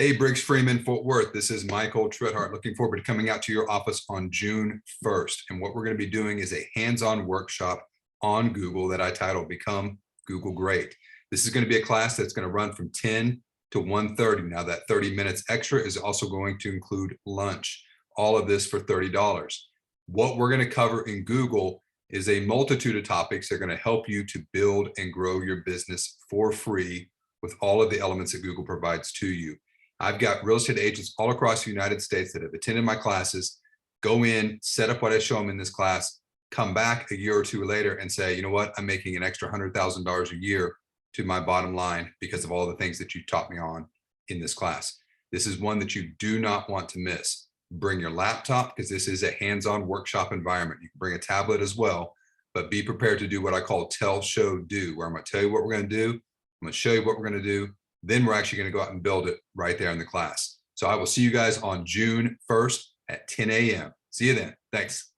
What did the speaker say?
Hey, Briggs Freeman, Fort Worth. This is Michael Tritthart. Looking forward to coming out to your office on June 1st. And what we're going to be doing is a hands-on workshop on Google that I titled Become Google Great. This is going to be a class that's going to run from 10 to 1:30. Now that 30 minutes extra is also going to include lunch. All of this for $30. What we're going to cover in Google is a multitude of topics that are going to help you to build and grow your business for free with all of the elements that Google provides to you. I've got real estate agents all across the United States that have attended my classes, go in, set up what I show them in this class, come back a year or two later and say, you know what, I'm making an extra $100,000 a year to my bottom line because of all the things that you taught me on in this class. This is one that you do not want to miss. Bring your laptop because this is a hands-on workshop environment. You can bring a tablet as well, but be prepared to do what I call tell, show, do, where I'm going to tell you what we're going to do. I'm going to show you what we're going to do. Then we're actually going to go out and build it right there in the class. So I will see you guys on June 1st at 10 a.m. See you then. Thanks.